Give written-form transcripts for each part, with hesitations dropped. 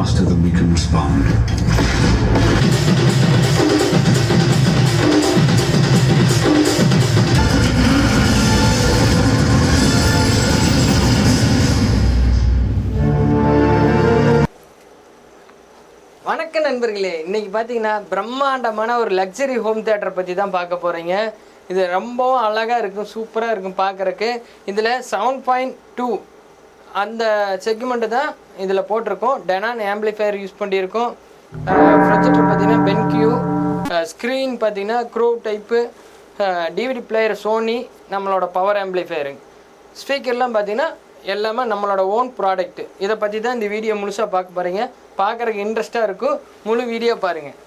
faster than we can respond. வணக்கம் நண்பர்களே, இன்னைக்கு பார்த்தீங்கன்னா பிரம்மாண்டமான ஒரு லக்ஸரி ஹோம் தியேட்டரை பற்றி தான் பார்க்க போகிறீங்க. இது ரொம்பவும் அழகாக இருக்கும், சூப்பராக இருக்கும் பார்க்குறக்கு. இதில் 7.2 அந்த செக்மெண்ட்டு தான் இதில் போட்டிருக்கோம். டெனான் ஆம்பிளிஃபையர் யூஸ் பண்ணியிருக்கோம். ப்ரொஜெக்டர் பார்த்தீங்கன்னா BENQ, ஸ்க்ரீன் பார்த்தீங்கன்னா க்ரோ டைப்பு, டிவிடி பிளேயர் சோனி, நம்மளோட பவர் ஆம்பிளிஃபையருங்க. ஸ்பீக்கர்லாம் பார்த்தீங்கன்னா எல்லாமே நம்மளோட ஓன் ப்ராடக்ட்டு. இதை பற்றி தான் இந்த வீடியோ முழுசாக பார்க்க போகிறீங்க. பார்க்குறதுக்கு இன்ட்ரெஸ்ட்டாக இருக்கும். முழு வீடியோ பாருங்கள்.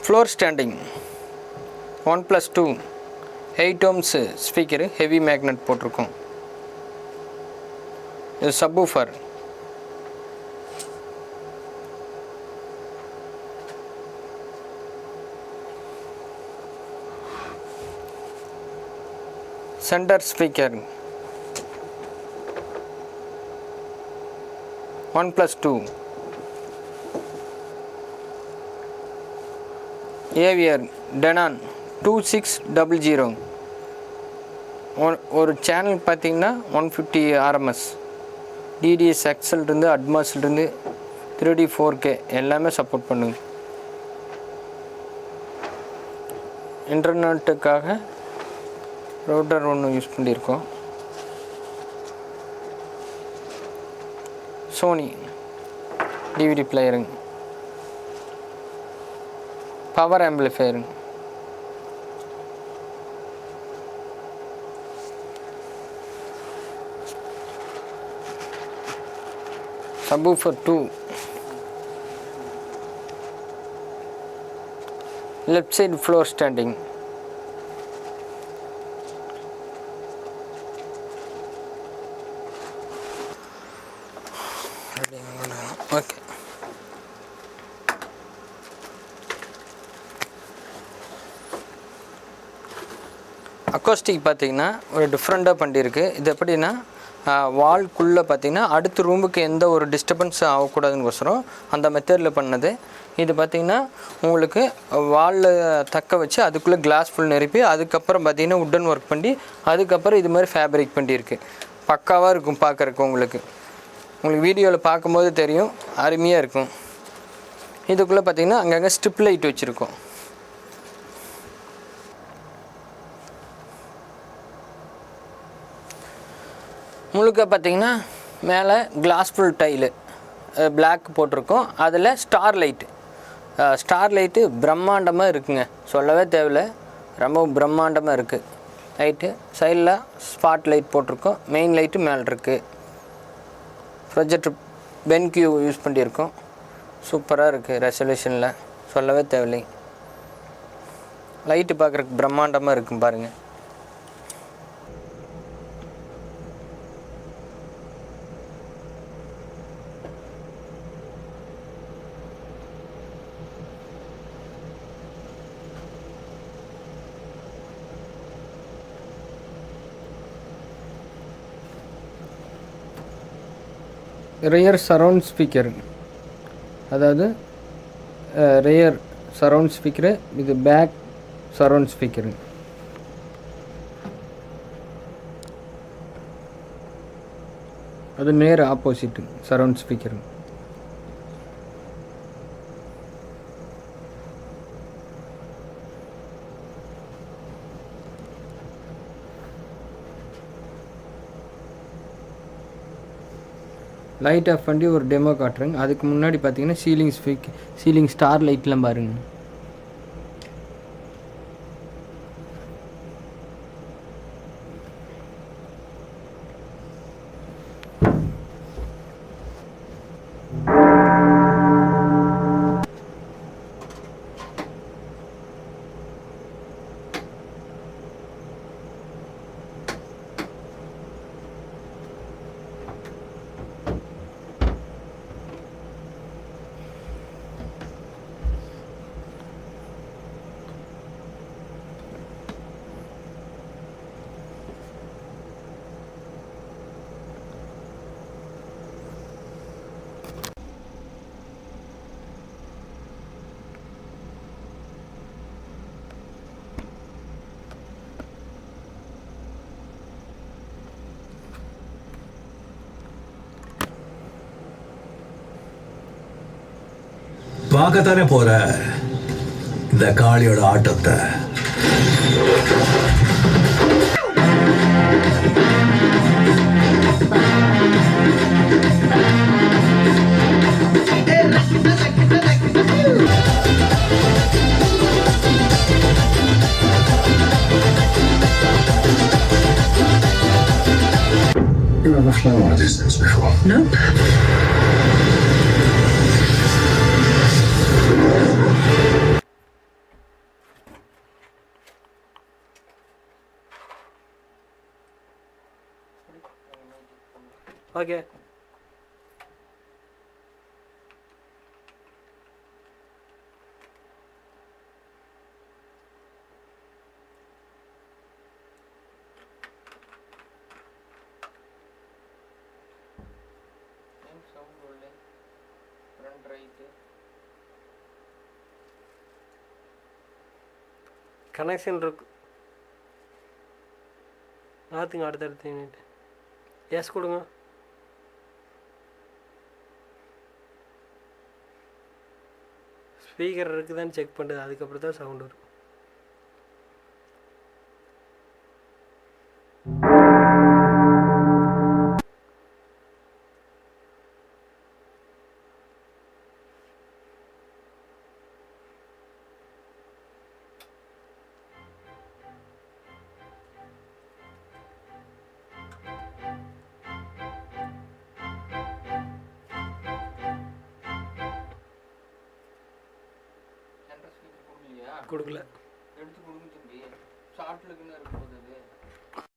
floor standing 1+2 8 ohms speaker heavy magnet போட்டிருக்கோம். இது subwoofer. center speaker 1+2 AVR Denon 2600 ஒரு சேனல் பார்த்தீங்கன்னா 150 RMS DDS XL இருந்து Atmos இருந்து 3D 4K எல்லாமே சப்போர்ட் பண்ணுங்க. இன்டர்நெட்டுக்காக ரவுட்டர் ஒன்று யூஸ் பண்ணியிருக்கோம். சோனி DVD பிளேயருங்க. பவர் ஆம்பிளிஃபையருங்க. subwoofer 2 left side floor standing okay. Acoustic பார்த்தீங்கன்னா ஒரு டிஃப்ரெண்ட்டாக பண்ணியிருக்கு. இது எப்படின்னா வால்குள்ளே பார்த்தீங்கன்னா அடுத்த ரூமுக்கு எந்த ஒரு டிஸ்டர்பன்ஸ் ஆகக்கூடாதுன்னு அந்த மெத்தடில் பண்ணது. இது பார்த்திங்கன்னா உங்களுக்கு வாலில் தக்க வச்சு அதுக்குள்ளே கிளாஸ் ஃபுல் நிரப்பி அதுக்கப்புறம் பார்த்திங்கன்னா உட்டன் ஒர்க் பண்ணி அதுக்கப்புறம் இது மாதிரி ஃபேப்ரிக் பண்ணியிருக்கு. பக்காவாக இருக்கும் பார்க்குறக்கு. உங்களுக்கு வீடியோவில் பார்க்கும்போது தெரியும், அருமையாக இருக்கும். இதுக்குள்ளே பார்த்திங்கன்னா அங்கங்கே ஸ்ட்ரிப் லைட் வச்சுருக்கோம். முழுக்க பார்த்திங்கன்னா மேலே கிளாஸ் ஃபுல் டைலு பிளாக் போட்டிருக்கோம். அதில் ஸ்டார் லைட்டு பிரம்மாண்டமாக இருக்குங்க, சொல்லவே தேவையில்ல. ரொம்ப பிரம்மாண்டமாக இருக்குது லைட்டு. சைடில் ஸ்பாட் லைட் போட்டிருக்கோம். மெயின் லைட்டு மேலே இருக்குது. ப்ரொஜெக்டர் BENQ யூஸ் பண்ணியிருக்கோம். சூப்பராக இருக்குது ரெசல்யூஷனில், சொல்லவே தேவையில்லை. லைட்டு பார்க்குறதுக்கு பிரம்மாண்டமாக இருக்கும் பாருங்கள். ரியர் சரவுண்ட் ஸ்பீக்கர், அதாவது ரியர் சரவுண்ட் ஸ்பீக்கரு. இது பேக் சரவுண்ட் ஸ்பீக்கரு. அது நேர் opposite surround speaker. Light off பண்ணி ஒரு டெமோ காட்டுறேங்க. அதுக்கு முன்னாடி பார்த்தீங்கன்னா சீலிங் ஸ்டார் லைட்லாம் பாருங்கள். பார்க்கத்தானே போற இந்த காளியோட ஆட்டத்தை. You ever flown one of these things before? Nope. Okay. Connection இருக்கு. பார்த்துங்க அடுத்தடுத்து யூனிட். எஸ் கொடுங்க. ஸ்பீக்கர் இருக்குதான்னு செக் பண்ணுறது, அதுக்கப்புறம் தான் சவுண்ட் வரும். கொடுக்கல. எடுத்து கொடுங்க தம்பி. ஷார்ட்ல இருக்குன்னு இருக்கும் போது